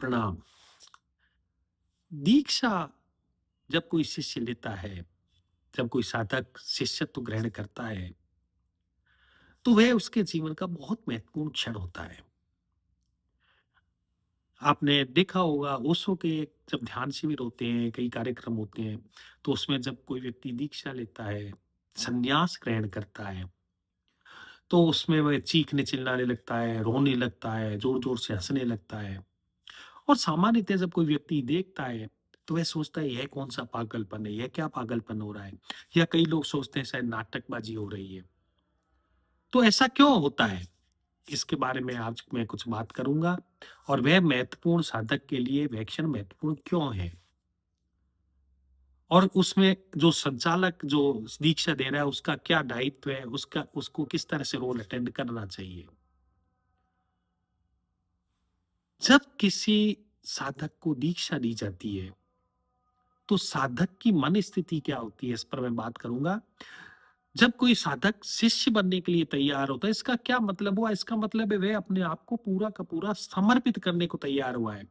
प्रणाम। दीक्षा जब कोई शिष्य लेता है, जब कोई साधक शिष्यत्व ग्रहण करता है, तो वह उसके जीवन का बहुत महत्वपूर्ण क्षण होता है। आपने देखा होगा ओशो के जब ध्यान शिविर होते हैं, कई कार्यक्रम होते हैं, तो उसमें जब कोई व्यक्ति दीक्षा लेता है, संन्यास ग्रहण करता है, तो उसमें वह चीखने चिल्लाने लगता है, रोने लगता है, जोर-जोर से हँसने लगता है। और सामान्यतः जब कोई व्यक्ति देखता है, तो वह सोचता है यह कौन-सा पागलपन है, यह क्या पागलपन हो रहा है? या कई लोग सोचते हैं शायद नाटकबाज़ी हो रही है। तो ऐसा क्यों होता है? इसके बारे में आज मैं कुछ बात करूँगा और वह महत्वपूर्ण साधक के लिए वह क्षण महत्वपूर्ण क्यों है? और उसमें जो संचालक जो दीक्षा दे रहा है उसका क्या दायित्व है? उसको किस तरह से रोल अटेंड करना चाहिए? जब किसी साधक को दीक्षा दी जाती है, तो साधक की मन स्थिति क्या होती है इस पर मैं बात करूंगा। जब कोई साधक शिष्य बनने के लिए तैयार होता है, इसका क्या मतलब हुआ? इसका मतलब है वह अपने आप को पूरा का पूरा समर्पित करने को तैयार हुआ है।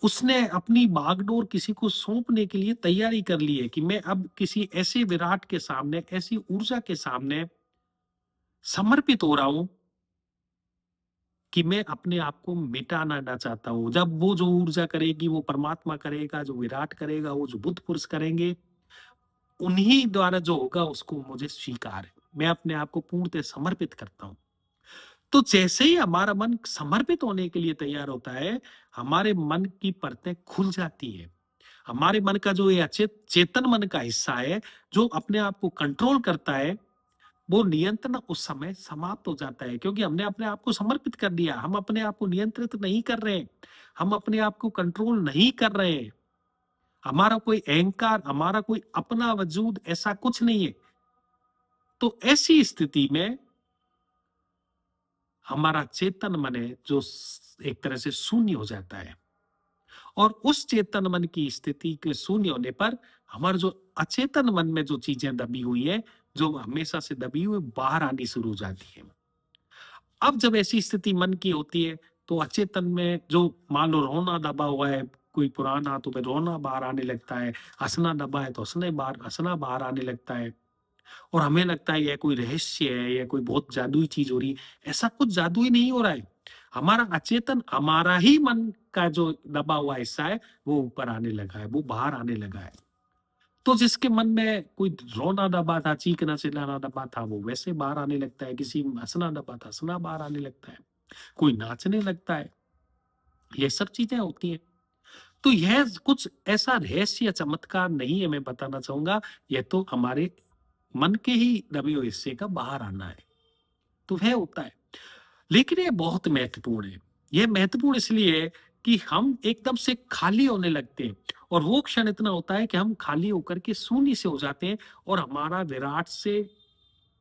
उसने अपनी बागडोर किसी को सौंपने के लिए तैयारी कर ली है कि मैं अब किसी ऐसे विराट के सामने, ऐसी ऊर्जा के सामने समर्पित हो रहा हूं कि मैं अपने आप को मिटाना ना चाहता हूं। जब वो जो ऊर्जा करेगी वो परमात्मा करेगा, जो विराट करेगा वो जो बुद्ध पुरुष करेंगे, उन्हीं द्वारा जो होगा उसको मुझे स्वीकार है। मैं अपने आप को पूर्णतः समर्पित करता हूँ। तो जैसे ही हमारा मन समर्पित होने के लिए तैयार होता है, हमारे मन की परतें खुल जाती है। हमारे मन का जो ये चेतन मन का हिस्सा है, जो अपने आप को कंट्रोल करता है, वो नियंत्रण उस समय समाप्त हो जाता है क्योंकि हमने अपने आप को समर्पित कर दिया। हम अपने आप को नियंत्रित नहीं कर रहे हैं। हम अपने आप को कंट्रोल नहीं कर रहे हैं। हमारा कोई अहंकार, हमारा कोई अपना वजूद ऐसा कुछ नहीं है। तो ऐसी स्थिति में हमारा चेतन मन है जो एक तरह से शून्य हो जाता है और उस चेतन मन की स्थिति के शून्य होने पर हमारे जो अचेतन मन में जो चीजें दबी हुई है, जो हमेशा से दबी हुई बाहर आनी शुरू हो जाती है। अब जब ऐसी स्थिति मन की होती है, तो अचेतन में जो मान लो रोना दबा हुआ है, कोई पुराना, तो फिर रोना बाहर आने लगता है। हंसना दबा है तो हंसना बाहर आने लगता है। और हमें लगता है यह कोई रहस्य है, यह कोई बहुत जादुई चीज हो रही है। ऐसा कुछ जादुई नहीं हो रहा है। हमारा अचेतन, हमारा ही मन का जो दबा हुआ हिस्सा है, वो ऊपर आने लगा है, वो बाहर आने लगा है। तो जिसके मन में कोई रोना दबा था, चीखना चिल्लाना दबा था, वो वैसे बाहर आने लगता है। किसी में हंसना दबा था, हंसना बाहर आने लगता है। कोई नाचने लगता है। ये सब चीजें होती हैं। तो यह कुछ ऐसा रहस्य या चमत्कार नहीं है, मैं बताना चाहूंगा। यह तो हमारे मन के ही दबे हुए हिस्से का बाहर आना है। तो वह होता है। लेकिन ये बहुत महत्वपूर्ण है। यह महत्वपूर्ण इसलिए है कि हम एकदम से खाली होने लगते हैं और वो क्षण इतना होता है कि हम खाली होकर के शून्य से हो जाते हैं और हमारा विराट से,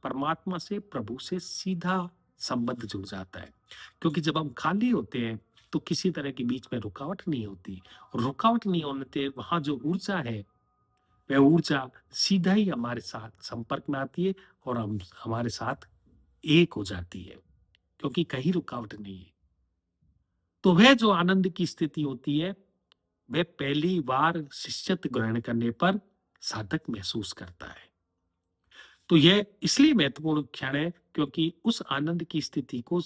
परमात्मा से, प्रभु से सीधा संबंध जुड़ जाता है। क्योंकि जब हम खाली होते हैं तो किसी तरह के बीच में रुकावट नहीं होती और रुकावट नहीं होने से वहां जो ऊर्जा है, वह ऊर्जा सीधा ही हमारे साथ संपर्क में आती है और हम हमारे साथ एक हो जाती है क्योंकि कहीं रुकावट नहीं है। तो वह जो आनंद की स्थिति होती है, वह पहली बार शिष्यत्व ग्रहण करने पर साधक महसूस करता है। तो यह इसलिए महत्वपूर्ण क्षण है क्योंकि उस आनंद की स्थिति को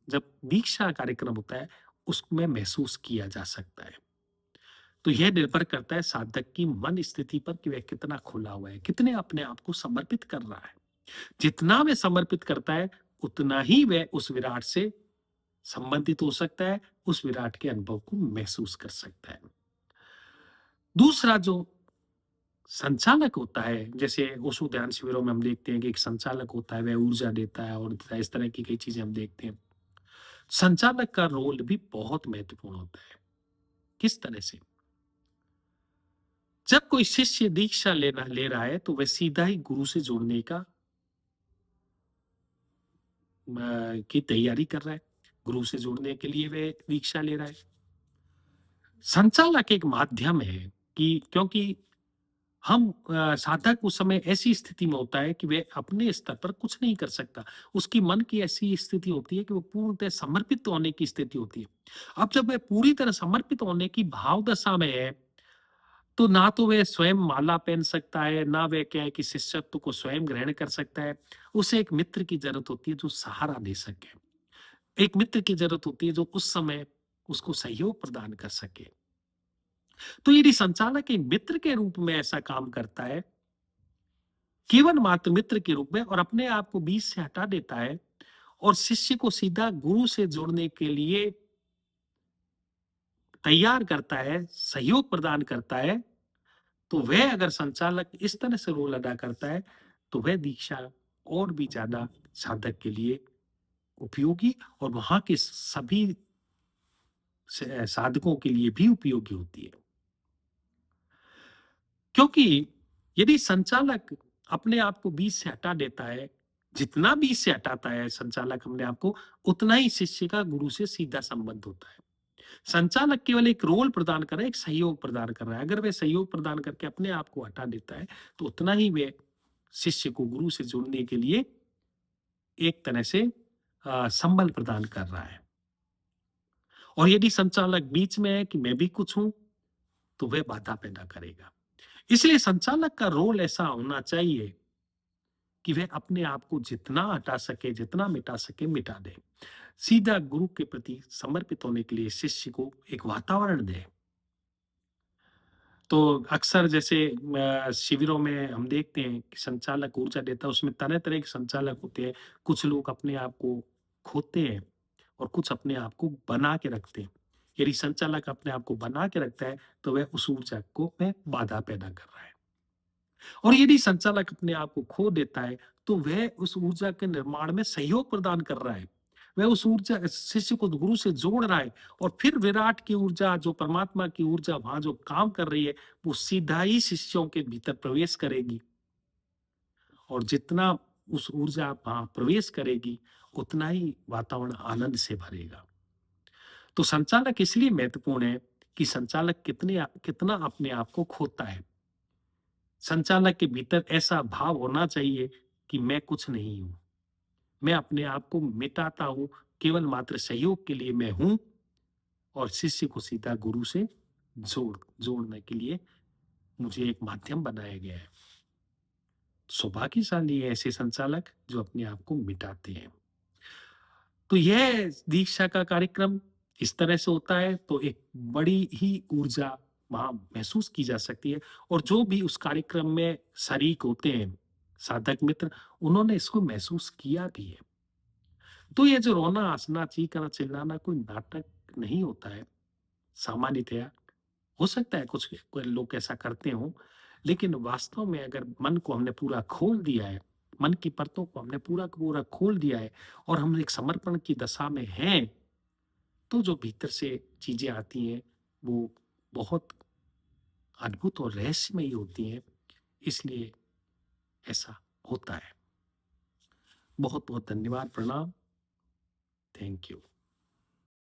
जब दीक्षा कार्यक्रम होता है, उसमें महसूस किया जा सकता है। तो यह निर्भर करता है साधक की मन स्थिति पर कि वह कितना खुला हुआ है, कितने अपने आप को समर्पित कर रहा है। जितना वह समर्पित करता है, उतना ही वह उस विराट से संबंधित हो सकता है, उस विराट के अनुभव को महसूस कर सकता है। दूसरा जो संचालक होता है, जैसे ओशो ध्यान शिविरों में हम देखते हैं कि एक संचालक होता है, वह ऊर्जा देता है और इस तरह की कई चीजें हम देखते हैं। संचालक का रोल भी बहुत महत्वपूर्ण होता है। किस तरह से? जब कोई शिष्य दीक्षा ले रहा है, तो वह सीधा ही गुरु से जुड़ने की तैयारी कर रहा है। गुरु से जुड़ने के लिए वह दीक्षा ले रहा है। संचालक एक माध्यम है कि क्योंकि हम साधक उस समय ऐसी स्थिति में होता है कि वह अपने स्तर पर कुछ नहीं कर सकता। उसकी मन की ऐसी स्थिति होती है कि वो पूर्णतः समर्पित होने की स्थिति होती है। अब जब वह पूरी तरह समर्पित होने की भाव दशा में है, तो ना तो वह स्वयं माला पहन सकता है, ना वह क्या है कि शिष्यत्व को स्वयं ग्रहण कर सकता है। उसे एक मित्र की ज़रूरत होती है जो सहारा दे सके। एक मित्र की ज़रूरत होती है जो उस समय उसको सहयोग प्रदान कर सके। तो यदि संचालक एक मित्र के रूप में ऐसा काम करता है, केवल मात्र मित्र के रूप में, और अपने आप को बीच से हटा देता है और शिष्य को सीधा गुरु से जोड़ने के लिए तैयार करता है, सहयोग प्रदान करता है, तो वह अगर संचालक इस तरह से रोल अदा करता है, तो वह दीक्षा और भी ज़्यादा साधक के लिए उपयोगी और वहाँ के सभी साधकों के लिए भी उपयोगी होती है। क्योंकि यदि संचालक अपने आप को बीच से हटा देता है, जितना बीच से हटाता है संचालक अपने आप को, उतना ही शिष्य का गुरु से सीधा संबंध होता है। संचालक केवल एक रोल प्रदान कर रहा है, एक सहयोग प्रदान कर रहा है। अगर वह सहयोग प्रदान करके अपने आप को हटा देता है, तो उतना ही वह शिष्य को गुरु से जुड़ने के लिए एक तरह से संबल प्रदान कर रहा है। और यदि संचालक बीच में है कि मैं भी कुछ हूं, तो वह बाधा पैदा करेगा। इसलिए संचालक का रोल ऐसा होना चाहिए कि वह अपने आप को जितना हटा सके, जितना मिटा सके, मिटा दे। सीधा गुरु के प्रति समर्पित होने के लिए शिष्य को एक वातावरण दे। तो अक्सर जैसे शिविरों में हम देखते हैं कि संचालक ऊर्जा देता है, उसमें तरह-तरह के संचालक होते हैं। कुछ लोग अपने आप को खोते हैं और कुछ अपने आप को बना के रखते हैं। यदि संचालक अपने आप को बना के रखता है, तो वह उस ऊर्जा को में बाधा पैदा कर रहा है। और यदि संचालक अपने आप को खो देता है, तो वह उस ऊर्जा के निर्माण में सहयोग प्रदान कर रहा है। वह उस ऊर्जा शिष्य को गुरु से जोड़ रहा है और फिर विराट की ऊर्जा, जो परमात्मा की ऊर्जा वहाँ जो काम कर रही है, वो सीधा ही शिष्यों के भीतर प्रवेश करेगी। और जितना उस ऊर्जा वहाँ प्रवेश करेगी, उतना ही वातावरण आनंद से भरेगा। तो संचालक इसलिए महत्वपूर्ण है कि संचालक कितना अपने आप को खोता है। संचालक के भीतर ऐसा भाव होना चाहिए कि मैं कुछ नहीं हूँ। मैं अपने आप को मिटाता हूँ, केवल मात्र सहयोग के लिए मैं हूँ और शिष्य को सीधा गुरु से जोड़ने के लिए मुझे एक माध्यम बनाया गया है। सौभाग्यशाली है ऐसे संचालक जो अपने आप को मिटाते हैं। तो यह दीक्षा का कार्यक्रम इस तरह से होता है, तो एक बड़ी ही ऊर्जा वहाँ महसूस की जा सकती है। और जो भी उस कार्यक्रम में शरीक होते हैं, साधक मित्र, उन्होंने इसको महसूस किया भी है। तो ये जो रोना, हँसना, चीखना, चिल्लाना कोई नाटक नहीं होता है, सामान्यतया। हो सकता है कुछ कोई लोग ऐसा करते हों, लेकिन वास्तव में अगर मन को हमने पूरा खोल दिया है, मन की परतों को हमने पूरा का पूरा खोल दिया है और हम एक समर्पण की दशा में हैं, तो जो भीतर से चीज़ें आती हैं, वो बहुत अद्भुत और रहस्यमयी होती हैं। इसलिए ऐसा होता है। बहुत-बहुत धन्यवाद, प्रणाम। Thank you.